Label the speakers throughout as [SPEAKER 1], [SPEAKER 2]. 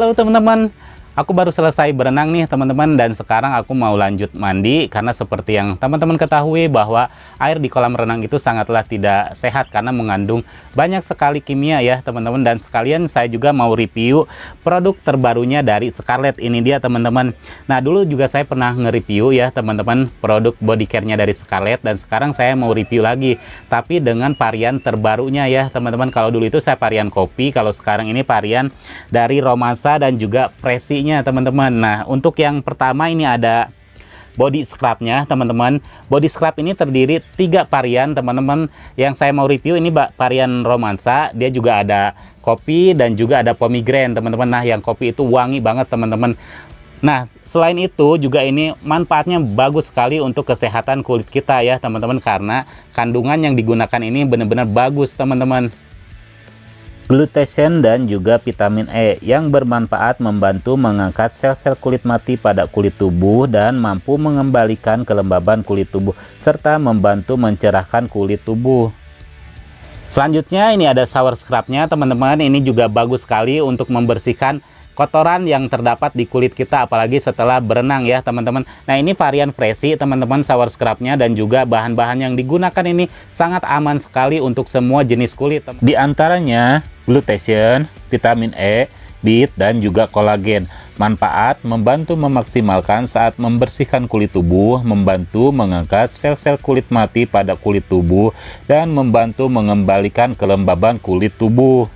[SPEAKER 1] Halo teman-teman, aku baru selesai berenang nih teman-teman, dan sekarang aku mau lanjut mandi karena seperti yang teman-teman ketahui bahwa air di kolam renang itu sangatlah tidak sehat karena mengandung banyak sekali kimia ya teman-teman. Dan sekalian saya juga mau review produk terbarunya dari Scarlett. Ini dia teman-teman. Nah, dulu juga saya pernah nge-review ya teman-teman produk body care-nya dari Scarlett, dan sekarang saya mau review lagi tapi dengan varian terbarunya ya teman-teman. Kalau dulu itu saya varian kopi, kalau sekarang ini varian dari romansa dan juga presinya teman-teman. Nah, untuk yang pertama ini ada body scrubnya teman-teman. Body scrub ini terdiri 3 varian teman-teman. Yang saya mau review ini varian romansa, dia juga ada kopi dan juga ada pomegranate teman-teman. Nah, yang kopi itu wangi banget teman-teman. Nah, selain itu juga ini manfaatnya bagus sekali untuk kesehatan kulit kita ya teman-teman, karena kandungan yang digunakan ini benar-benar bagus teman-teman. Glutathione dan juga vitamin E yang bermanfaat membantu mengangkat sel-sel kulit mati pada kulit tubuh dan mampu mengembalikan kelembaban kulit tubuh serta membantu mencerahkan kulit tubuh. Selanjutnya ini ada shower scrubnya teman-teman. Ini juga bagus sekali untuk membersihkan kotoran yang terdapat di kulit kita, apalagi setelah berenang ya teman-teman. Nah, ini varian Fresi teman-teman shower scrubnya, dan juga bahan-bahan yang digunakan ini sangat aman sekali untuk semua jenis kulit. Di antaranya glutathione, vitamin E, bit, dan juga kolagen. Manfaat membantu memaksimalkan saat membersihkan kulit tubuh, membantu mengangkat sel-sel kulit mati pada kulit tubuh, dan membantu mengembalikan kelembaban kulit tubuh.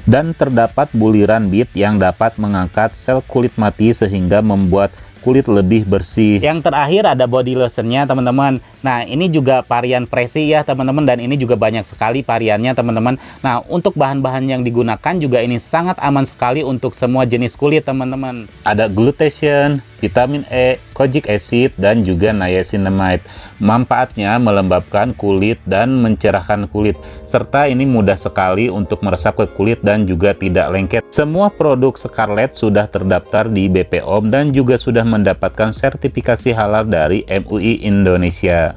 [SPEAKER 1] Dan terdapat buliran bit yang dapat mengangkat sel kulit mati sehingga membuat kulit lebih bersih. Yang terakhir ada body lotionnya teman-teman. Nah, ini juga varian Fresi ya teman-teman, dan ini juga banyak sekali variannya teman-teman. Nah, untuk bahan-bahan yang digunakan juga ini sangat aman sekali untuk semua jenis kulit teman-teman. Ada glutathione, vitamin E, kojic acid, dan juga niacinamide. Manfaatnya melembabkan kulit dan mencerahkan kulit, serta ini mudah sekali untuk meresap ke kulit dan juga tidak lengket. Semua produk Scarlett sudah terdaftar di BPOM dan juga sudah mendapatkan sertifikasi halal dari MUI Indonesia.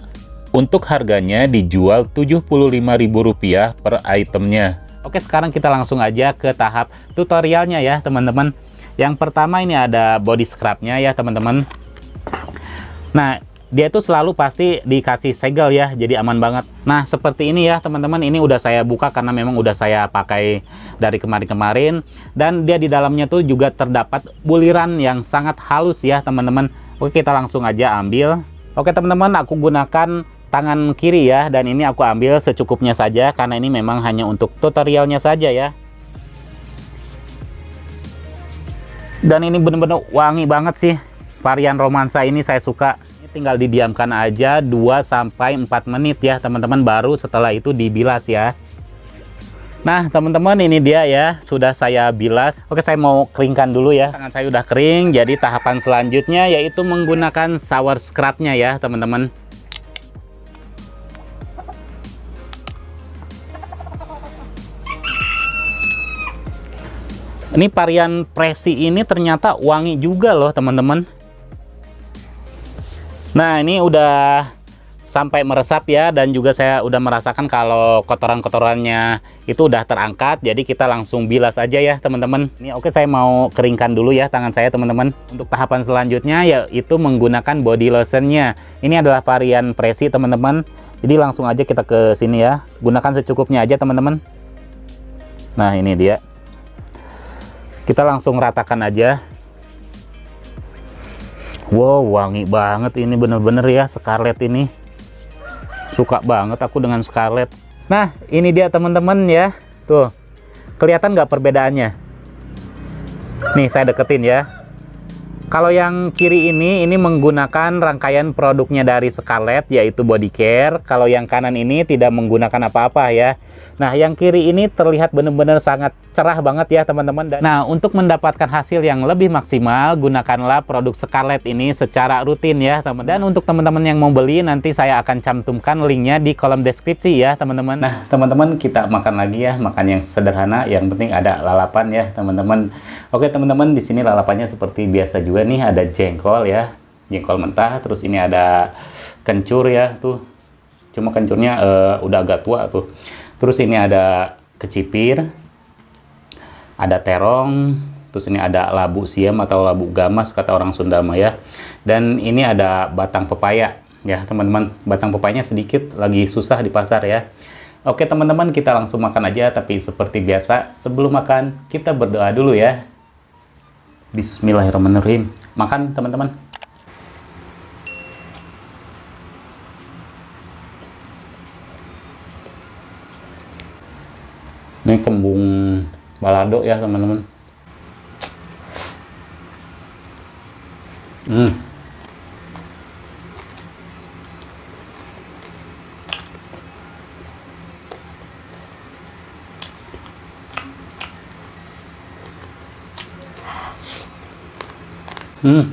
[SPEAKER 1] Untuk harganya dijual Rp75.000 per itemnya. Oke, sekarang kita langsung aja ke tahap tutorialnya ya teman-teman. Yang pertama ini ada body scrubnya ya teman-teman. Nah, dia itu selalu pasti dikasih segel ya, jadi aman banget. Nah, seperti ini ya teman-teman. Ini udah saya buka karena memang udah saya pakai dari kemarin-kemarin, dan dia di dalamnya tuh juga terdapat buliran yang sangat halus ya teman-teman. Oke, kita langsung aja ambil. Oke teman-teman, aku gunakan tangan kiri ya, dan ini aku ambil secukupnya saja karena ini memang hanya untuk tutorialnya saja ya. Dan ini bener-bener wangi banget sih. Varian romansa ini saya suka. Tinggal didiamkan aja 2-4 menit ya teman-teman, baru setelah itu dibilas ya. Nah teman-teman, ini dia ya, sudah saya bilas. Oke, saya mau keringkan dulu ya. Tangan saya udah kering, jadi tahapan selanjutnya yaitu menggunakan shower scrubnya ya teman-teman. Ini varian Fresi ini ternyata wangi juga loh teman-teman. Nah, ini udah sampai meresap ya, dan juga saya udah merasakan kalau kotoran-kotorannya itu udah terangkat. Jadi kita langsung bilas aja ya teman-teman. Ini oke, saya mau keringkan dulu ya tangan saya teman-teman. Untuk tahapan selanjutnya yaitu menggunakan body lotionnya. Ini adalah varian Fresi teman-teman. Jadi langsung aja kita ke sini ya. Gunakan secukupnya aja teman-teman. Nah, ini dia. Kita langsung ratakan aja. Wow, wangi banget ini bener-bener ya Scarlett ini. Suka banget aku dengan Scarlett. Nah, ini dia teman-teman ya. Tuh, kelihatan nggak perbedaannya? Nih, saya deketin ya. Kalau yang kiri ini menggunakan rangkaian produknya dari Scarlett, yaitu body care. Kalau yang kanan ini tidak menggunakan apa-apa ya. Nah, yang kiri ini terlihat benar-benar sangat cerah banget ya teman-teman. Nah, untuk mendapatkan hasil yang lebih maksimal, gunakanlah produk Scarlett ini secara rutin ya teman-teman. Dan untuk teman-teman yang mau beli, nanti saya akan cantumkan linknya di kolom deskripsi ya teman-teman. Nah teman-teman, kita makan lagi ya, makan yang sederhana, yang penting ada lalapan ya teman-teman. Oke teman-teman, di sini lalapannya seperti biasa juga nih, ada jengkol ya, jengkol mentah. Terus ini ada kencur ya tuh, cuma kencurnya udah agak tua tuh. Terus ini ada kecipir, ada terong, Terus ini ada labu siam atau labu gamas kata orang Sunda mah ya. Dan ini ada batang pepaya ya teman-teman. Batang pepayanya sedikit, lagi susah di pasar ya. Oke teman-teman, kita langsung makan aja. Tapi seperti biasa sebelum makan kita berdoa dulu ya. Bismillahirrahmanirrahim. Makan teman-teman. Ini kembung balado ya teman-teman. Hmm. Hmm.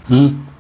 [SPEAKER 1] Hmm.